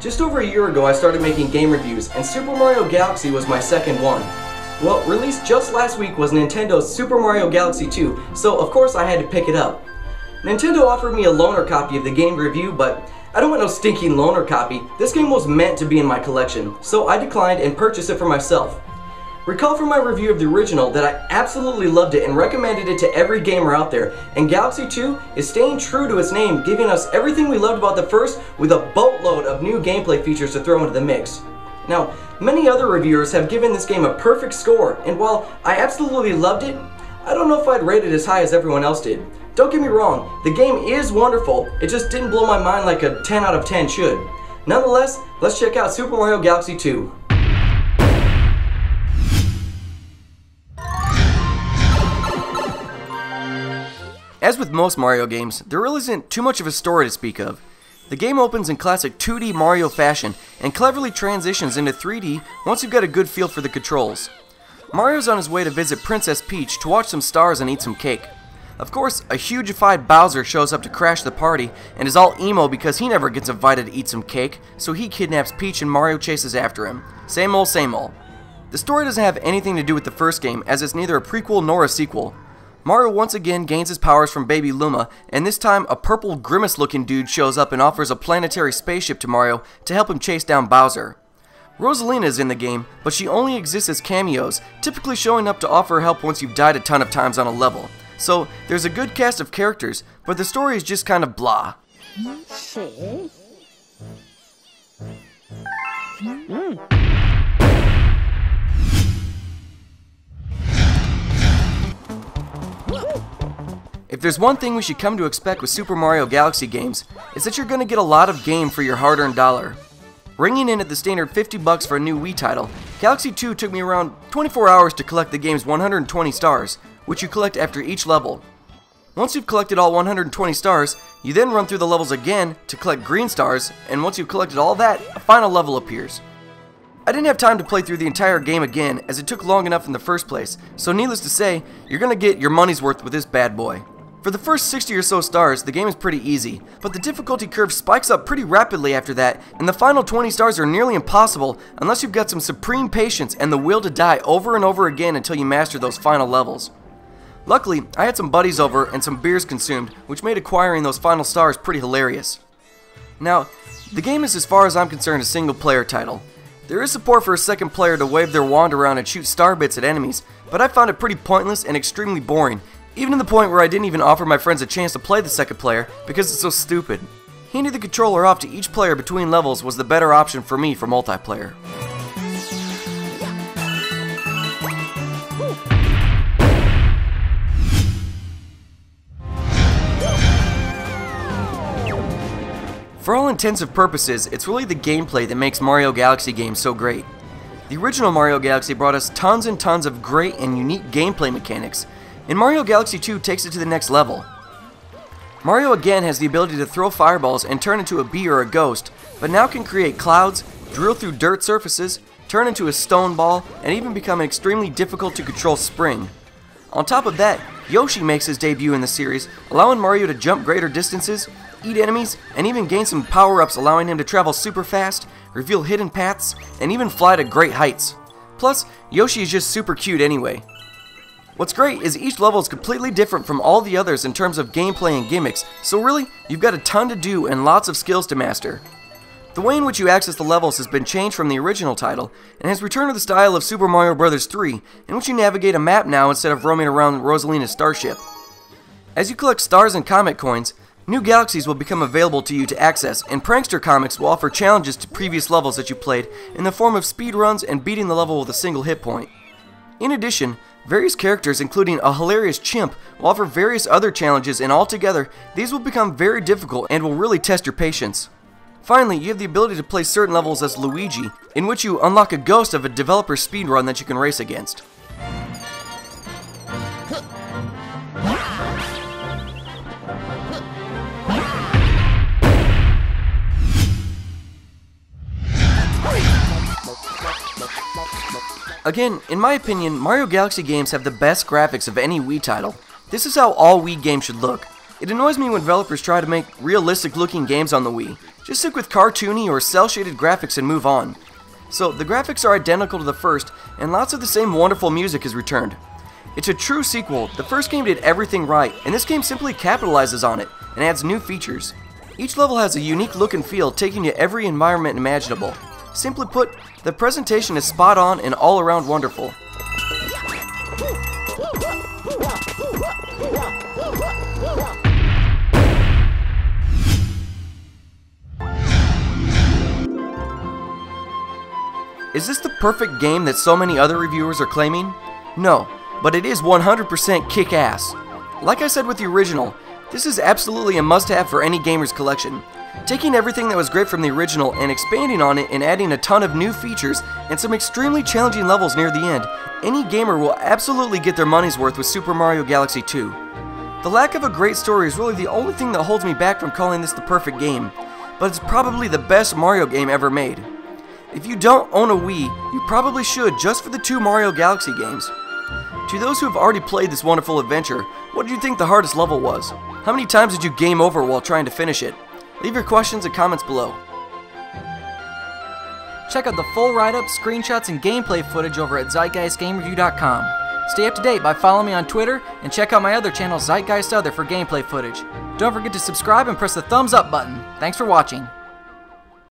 Just over a year ago I started making game reviews, and Super Mario Galaxy was my second one. Well, released just last week was Nintendo's Super Mario Galaxy 2, so of course I had to pick it up. Nintendo offered me a loaner copy of the game review, but I don't want no stinking loaner copy. This game was meant to be in my collection, so I declined and purchased it for myself. Recall from my review of the original that I absolutely loved it and recommended it to every gamer out there, and Galaxy 2 is staying true to its name, giving us everything we loved about the first with a boatload of new gameplay features to throw into the mix. Now, many other reviewers have given this game a perfect score, and while I absolutely loved it, I don't know if I'd rate it as high as everyone else did. Don't get me wrong, the game is wonderful, it just didn't blow my mind like a 10 out of 10 should. Nonetheless, let's check out Super Mario Galaxy 2. As with most Mario games, there really isn't too much of a story to speak of. The game opens in classic 2D Mario fashion and cleverly transitions into 3D once you've got a good feel for the controls. Mario's on his way to visit Princess Peach to watch some stars and eat some cake. Of course, a hugified Bowser shows up to crash the party and is all emo because he never gets invited to eat some cake, so he kidnaps Peach and Mario chases after him. Same old, same old. The story doesn't have anything to do with the first game, as it's neither a prequel nor a sequel. Mario once again gains his powers from Baby Luma, and this time a purple grimace-looking dude shows up and offers a planetary spaceship to Mario to help him chase down Bowser. Rosalina is in the game, but she only exists as cameos, typically showing up to offer help once you've died a ton of times on a level. So there's a good cast of characters, but the story is just kind of blah. If there's one thing we should come to expect with Super Mario Galaxy games, it's that you're going to get a lot of game for your hard-earned dollar. Ringing in at the standard $50 for a new Wii title, Galaxy 2 took me around 24 hours to collect the game's 120 stars, which you collect after each level. Once you've collected all 120 stars, you then run through the levels again to collect green stars, and once you've collected all that, a final level appears. I didn't have time to play through the entire game again, as it took long enough in the first place, so needless to say, you're going to get your money's worth with this bad boy. For the first 60 or so stars, the game is pretty easy, but the difficulty curve spikes up pretty rapidly after that, and the final 20 stars are nearly impossible unless you've got some supreme patience and the will to die over and over again until you master those final levels. Luckily, I had some buddies over and some beers consumed, which made acquiring those final stars pretty hilarious. Now, the game is, as far as I'm concerned, a single-player title. There is support for a second player to wave their wand around and shoot star bits at enemies, but I found it pretty pointless and extremely boring, even to the point where I didn't even offer my friends a chance to play the second player because it's so stupid. Handing the controller off to each player between levels was the better option for me for multiplayer. For all intensive purposes, it's really the gameplay that makes Mario Galaxy games so great. The original Mario Galaxy brought us tons and tons of great and unique gameplay mechanics, and Mario Galaxy 2 takes it to the next level. Mario again has the ability to throw fireballs and turn into a bee or a ghost, but now can create clouds, drill through dirt surfaces, turn into a stone ball, and even become an extremely difficult to control spring. On top of that, Yoshi makes his debut in the series, allowing Mario to jump greater distances, eat enemies, and even gain some power-ups allowing him to travel super fast, reveal hidden paths, and even fly to great heights. Plus, Yoshi is just super cute anyway. What's great is each level is completely different from all the others in terms of gameplay and gimmicks, so really, you've got a ton to do and lots of skills to master. The way in which you access the levels has been changed from the original title, and has returned to the style of Super Mario Bros. 3, in which you navigate a map now instead of roaming around Rosalina's starship. As you collect stars and comet coins, new galaxies will become available to you to access, and Prankster Comics will offer challenges to previous levels that you played in the form of speedruns and beating the level with a single hit point. In addition, various characters, including a hilarious chimp, will offer various other challenges, and altogether, these will become very difficult and will really test your patience. Finally, you have the ability to play certain levels as Luigi, in which you unlock a ghost of a developer speedrun that you can race against. Again, in my opinion, Mario Galaxy games have the best graphics of any Wii title. This is how all Wii games should look. It annoys me when developers try to make realistic looking games on the Wii. Just stick with cartoony or cel-shaded graphics and move on. So, the graphics are identical to the first, and lots of the same wonderful music is returned. It's a true sequel. The first game did everything right, and this game simply capitalizes on it and adds new features. Each level has a unique look and feel, taking you to every environment imaginable. Simply put, the presentation is spot on and all around wonderful. Is this the perfect game that so many other reviewers are claiming? No, but it is 100% kick-ass. Like I said with the original, this is absolutely a must-have for any gamer's collection. Taking everything that was great from the original and expanding on it and adding a ton of new features and some extremely challenging levels near the end, any gamer will absolutely get their money's worth with Super Mario Galaxy 2. The lack of a great story is really the only thing that holds me back from calling this the perfect game, but it's probably the best Mario game ever made. If you don't own a Wii, you probably should just for the 2 Mario Galaxy games. To those who have already played this wonderful adventure, what do you think the hardest level was? How many times did you game over while trying to finish it? Leave your questions and comments below. Check out the full write-up, screenshots, and gameplay footage over at ZeitgeistGameReview.com. Stay up to date by following me on Twitter, and check out my other channel, Zeitgeist Other, for gameplay footage. Don't forget to subscribe and press the thumbs up button. Thanks for watching.